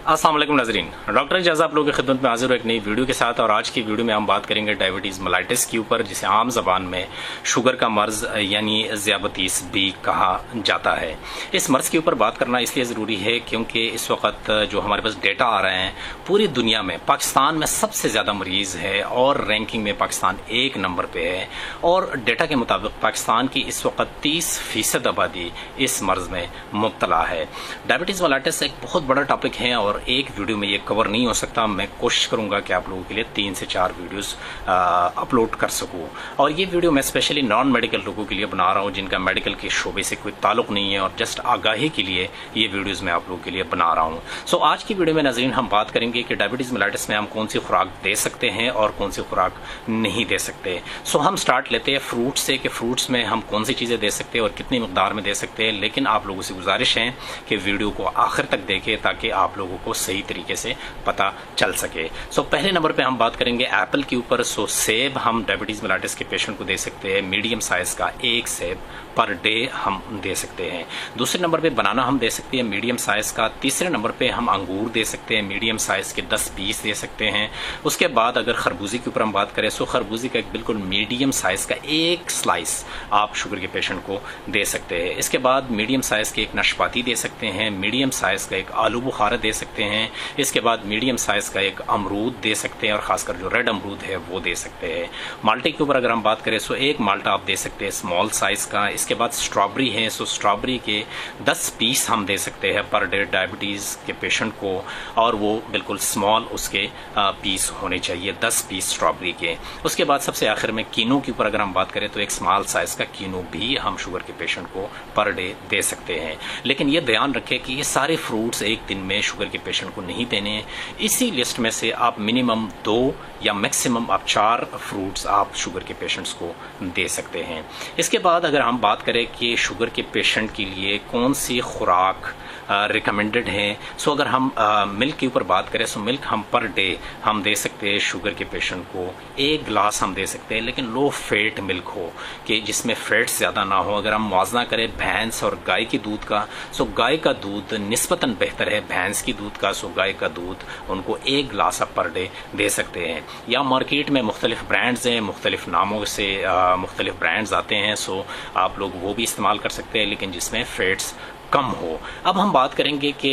अस्सलाम वालेकुम नाज़रीन, डॉक्टर एजाज आप लोगों की खिदमत में हाजिर हूँ एक नई वीडियो के साथ। और आज की वीडियो में हम बात करेंगे डायबिटीज़ मेलाइटिस के ऊपर, जिसे आम ज़बान में शुगर का मर्ज़ यानी ज़ियाबतीस भी कहा जाता है। इस मर्ज़ के ऊपर बात करना इसलिए ज़रूरी है क्योंकि इस वक्त जो हमारे पास डेटा आ रहे हैं, पूरी दुनिया में पाकिस्तान में सबसे ज़्यादा मरीज़ है और रैंकिंग में पाकिस्तान 1 नंबर पर है। और डेटा के मुताबिक पाकिस्तान की इस वक्त 30% आबादी इस मर्ज़ में मुब्तला है। डायबिटीज़ मेलाइटिस एक बहुत बड़ा टॉपिक है और एक वीडियो में ये कवर नहीं हो सकता। मैं कोशिश करूंगा कि आप लोगों के लिए 3 से 4 वीडियोस अपलोड कर सकूं। और ये वीडियो मैं स्पेशली नॉन मेडिकल लोगों के लिए बना रहा हूं, जिनका मेडिकल के शोबे से कोई ताल्लुक नहीं है, और जस्ट आगाही के लिए ये वीडियोस मैं आप लोगों के लिए बना रहा हूं। सो आज की वीडियो में नाज़रीन हम बात करेंगे कि डायबिटीज़ मेलाइटिस में हम कौन सी खुराक दे सकते हैं और कौन सी खुराक नहीं दे सकते। सो हम स्टार्ट लेते हैं फ्रूट से कि फ्रूट्स में हम कौन सी चीज़ें दे सकते हैं और कितनी मकदार में दे सकते हैं। लेकिन आप लोगों से गुजारिश है कि वीडियो को आखिर तक देखें ताकि आप लोगों को सही तरीके से पता चल सके। सो पहले नंबर पे हम बात करेंगे एप्पल के ऊपर। सो सेब हम डायबिटीज़ मेलाइटिस के पेशेंट को दे सकते हैं, मीडियम साइज का 1 सेब पर डे हम दे सकते हैं। दूसरे नंबर पे बनाना हम दे सकते हैं मीडियम साइज का। तीसरे नंबर पे हम अंगूर दे सकते हैं, मीडियम साइज के 10 पीस दे सकते हैं। उसके बाद अगर खरबूजे के ऊपर हम बात करें, सो खरबूजे का एक बिल्कुल मीडियम साइज का 1 स्लाइस आप शुगर के पेशेंट को दे सकते हैं। इसके बाद मीडियम साइज के एक नाशपाती दे सकते हैं, मीडियम साइज का एक आलू बुखारा दे सकते हैं। इसके बाद मीडियम साइज का एक अमरूद दे सकते हैं, और खासकर जो रेड अमरूद है वो दे सकते हैं। माल्टे के ऊपर अगर हम बात करें, सो एक माल्टा आप दे सकते हैं स्मॉल साइज का। इसके बाद स्ट्रॉबेरी है, सो स्ट्रॉबेरी के 10 पीस हम दे सकते हैं पर डे डायबिटीज़ के पेशेंट को, और वो बिल्कुल स्मॉल उसके पीस होने चाहिए, 10 पीस स्ट्रॉबेरी के। उसके बाद सबसे आखिर में कीनू के ऊपर अगर हम बात करें, तो एक स्मॉल साइज का कीनू भी हम शुगर के पेशेंट को पर डे दे सकते हैं। लेकिन ये ध्यान रखें कि ये सारे फ्रूट्स एक दिन में शुगर के पेशेंट को नहीं देने। इसी लिस्ट में से आप मिनिमम 2 या मैक्सिमम आप 4 फ्रूट्स आप शुगर के पेशेंट्स को दे सकते हैं। इसके बाद अगर हम बात करें कि शुगर के पेशेंट के लिए कौन सी खुराक रिकमेंडेड है, सो अगर हम मिल्क के ऊपर बात करें, सो मिल्क हम पर डे हम दे सकते हैं शुगर के पेशेंट को 1 गिलास हम दे सकते हैं, लेकिन लो फैट मिल्क हो, कि जिसमें फैट्स ज़्यादा ना हो। अगर हम मुआवजा करें भैंस और गाय के दूध का, सो गाय का दूध निस्बतन बेहतर है भैंस की दूध का, सो गाय का दूध उनको 1 गिलास आप पर डे दे सकते हैं। या मार्केट में मुख्तलिफ ब्रांड्स हैं, मुख्तलिफ नामों से मुख्तलिफ ब्रांड्स आते हैं, सो आप लोग वो भी इस्तेमाल कर सकते हैं, लेकिन जिसमें फैट्स कम हो। अब हम बात करेंगे कि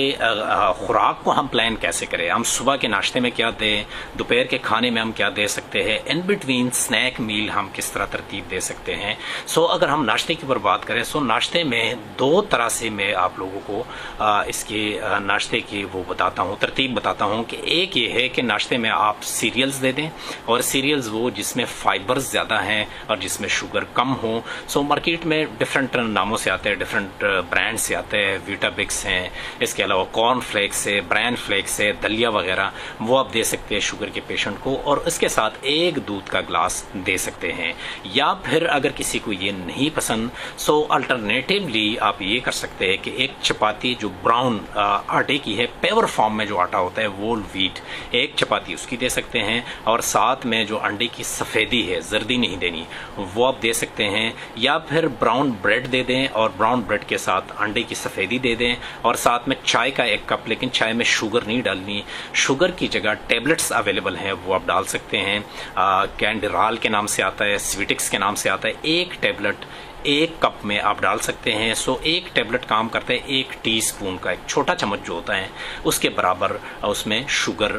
खुराक को हम प्लान कैसे करें। हम सुबह के नाश्ते में क्या दें, दोपहर के खाने में हम क्या दे सकते हैं, इन बिटवीन स्नैक मील हम किस तरह तरतीब दे सकते हैं। सो अगर हम नाश्ते के ऊपर बात करें, सो नाश्ते में 2 तरह से मैं आप लोगों को इसके नाश्ते की वो बताता हूँ, तरतीब बताता हूँ। कि एक ये है कि नाश्ते में आप सीरियल्स दे दें, और सीरियल्स वो जिसमें फाइबर्स ज़्यादा हैं और जिसमें शुगर कम हो। सो मार्केट में डिफरेंट नामों से आते हैं, डिफरेंट ब्रांड से आते हैं, वीटाबिक्स हैं, इसके अलावा कॉर्न फ्लेक्स है, ब्रांड फ्लेक्स है, दलिया वगैरह, वो आप दे सकते हैं शुगर के पेशेंट को, और इसके साथ 1 दूध का ग्लास दे सकते हैं। या फिर अगर किसी को ये नहीं पसंद, सो अल्टरनेटिवली आप ये कर सकते हैं कि एक चपाती जो ब्राउन आटे की है, पेवर फॉर्म में जो आटा होता है वोल व्हीट, 1 चपाती उसकी दे सकते हैं, और साथ में जो अंडे की सफ़ेदी है, जर्दी नहीं देनी, वो आप दे सकते हैं। या फिर ब्राउन ब्रेड दे दें, और ब्राउन ब्रेड के साथ अंडे की सफ़ेदी दे दें, और साथ में चाय का 1 कप, लेकिन चाय में शुगर नहीं डालनी। शुगर की जगह टेबलेट्स अवेलेबल हैं, वो आप डाल सकते हैं। कैंडिराल के नाम से आता है, स्वीटिक्स के नाम से आता है। 1 टेबलेट 1 कप में आप डाल सकते हैं। सो 1 टेबलेट काम करता है 1 टीस्पून का, एक छोटा चम्मच जो होता है उसके बराबर उसमें शुगर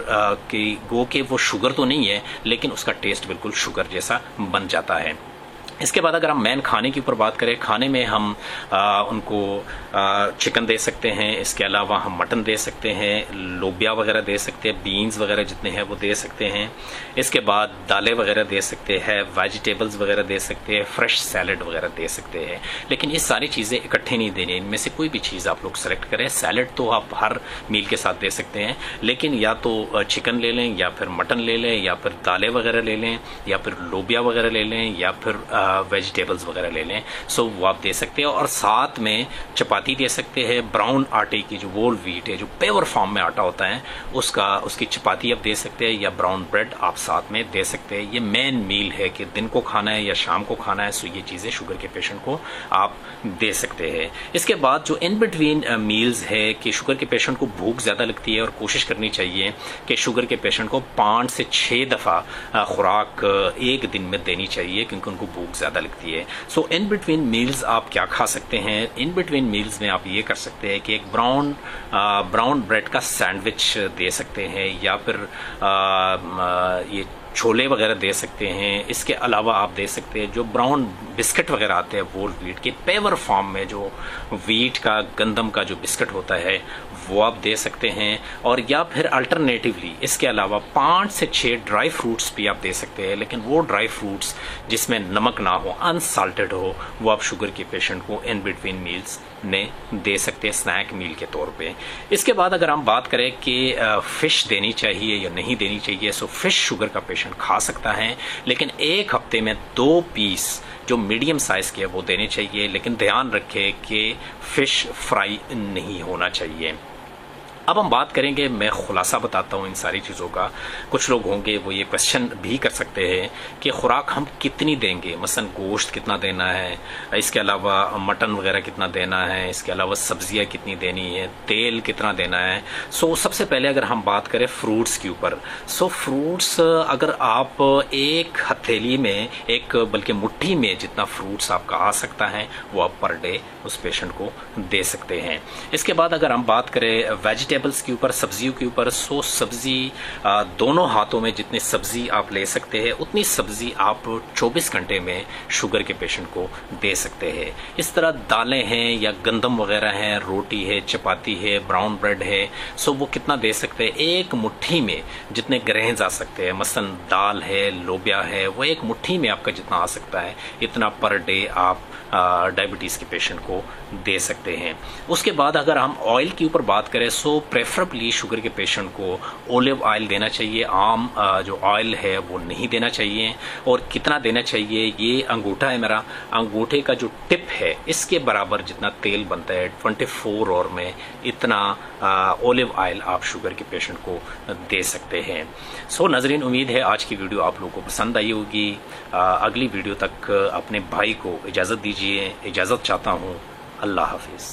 की, गो के वो शुगर तो नहीं है, लेकिन उसका टेस्ट बिल्कुल शुगर जैसा बन जाता है। इसके बाद अगर हम मेन खाने के ऊपर बात करें, खाने में हम उनको चिकन दे सकते हैं, इसके अलावा हम मटन दे सकते हैं, लोबिया वगैरह दे सकते हैं, बीन्स वगैरह जितने हैं वो दे सकते हैं। इसके बाद दालें वगैरह दे सकते हैं, वेजिटेबल्स वगैरह दे सकते हैं, फ्रेश सैलड वगैरह दे सकते हैं। लेकिन ये सारी चीज़ें इकट्ठे नहीं देनी, इनमें से कोई भी चीज़ आप लोग सेलेक्ट करें। सैलड तो आप हर मील के साथ दे सकते हैं, लेकिन या तो चिकन ले लें, या फिर मटन ले लें, या फिर दालें वगैरह ले लें, या फिर लोबिया वगैरह ले लें, या फिर वेजिटेबल्स वगैरह ले लें, सो वो आप दे सकते हैं। और साथ में चपाती दे सकते हैं, ब्राउन आटे की जो होल व्हीट है, जो पेवर फॉर्म में आटा होता है, उसकी चपाती आप दे सकते हैं, या ब्राउन ब्रेड आप साथ में दे सकते हैं। ये मेन मील है कि दिन को खाना है या शाम को खाना है, सो ये चीज़ें शुगर के पेशेंट को आप दे सकते हैं। इसके बाद जो इन बिटवीन मील्स है कि शुगर के पेशेंट को भूख ज़्यादा लगती है और कोशिश करनी चाहिए कि शुगर के पेशेंट को 5 से 6 दफ़ा खुराक एक दिन में देनी चाहिए, क्योंकि उनको भूख ज़्यादा लगती है। सो इन बिटवीन मील्स आप क्या खा सकते हैं? इन बिटवीन मील्स में आप ये कर सकते हैं कि एक ब्राउन ब्रेड का सैंडविच दे सकते हैं, या फिर ये छोले वगैरह दे सकते हैं। इसके अलावा आप दे सकते हैं जो ब्राउन बिस्किट वगैरह आते हैं होल व्हीट के पेवर फॉर्म में, जो व्हीट का गंदम का जो बिस्किट होता है वो आप दे सकते हैं। और या फिर अल्टरनेटिवली इसके अलावा 5 से 6 ड्राई फ्रूट्स भी आप दे सकते हैं, लेकिन वो ड्राई फ्रूट्स जिसमें नमक ना हो, अनसाल्टेड हो, वो आप शुगर के पेशेंट को इन बिटवीन मील्स में दे सकते हैं स्नैक मील के तौर पे। इसके बाद अगर हम बात करें कि फिश देनी चाहिए या नहीं देनी चाहिए, सो फिश शुगर का पेशेंट खा सकता है, लेकिन एक हफ्ते में 2 पीस जो मीडियम साइज के है वो देने चाहिए, लेकिन ध्यान रखें कि फिश फ्राई नहीं होना चाहिए। अब हम बात करेंगे, मैं खुलासा बताता हूँ इन सारी चीज़ों का। कुछ लोग होंगे वो ये क्वेश्चन भी कर सकते हैं कि खुराक हम कितनी देंगे, मसलन गोश्त कितना देना है, इसके अलावा मटन वगैरह कितना देना है, इसके अलावा सब्जियाँ कितनी देनी है, तेल कितना देना है। सो सबसे पहले अगर हम बात करें फ्रूट्स के ऊपर, सो फ्रूट्स अगर आप एक हथेली में, एक बल्कि मुट्ठी में जितना फ्रूट्स आपका आ सकता है वो आप पर डे उस पेशेंट को दे सकते हैं। इसके बाद अगर हम बात करें वेजिटेबल्स के ऊपर, सब्जियों के ऊपर, सो सब्जी दोनों हाथों में जितनी सब्जी आप ले सकते हैं उतनी सब्जी आप 24 घंटे में शुगर के पेशेंट को दे सकते हैं। इस तरह दालें हैं या गंदम वगैरह हैं, रोटी है, चपाती है, ब्राउन ब्रेड है, सो वो कितना दे सकते हैं? एक मुट्ठी में जितने ग्रेन्स आ सकते हैं, मसलन दाल है, लोबिया है, वो एक मुट्ठी में आपका जितना आ सकता है इतना पर डे आप डायबिटीज़ के पेशेंट को दे सकते हैं। उसके बाद अगर हम ऑयल के ऊपर बात करें, सो प्रेफरेबली शुगर के पेशेंट को ओलिव ऑयल देना चाहिए, आम जो ऑयल है वो नहीं देना चाहिए। और कितना देना चाहिए? ये अंगूठा है मेरा, अंगूठे का जो टिप है इसके बराबर जितना तेल बनता है 24 आवर में, इतना ओलिव ऑयल आप शुगर के पेशेंट को दे सकते हैं। सो नाज़रीन, उम्मीद है आज की वीडियो आप लोगों को पसंद आई होगी। अगली वीडियो तक अपने भाई को इजाज़त दीजिए, इजाज़त चाहता हूँ। अल्लाह हाफिज़।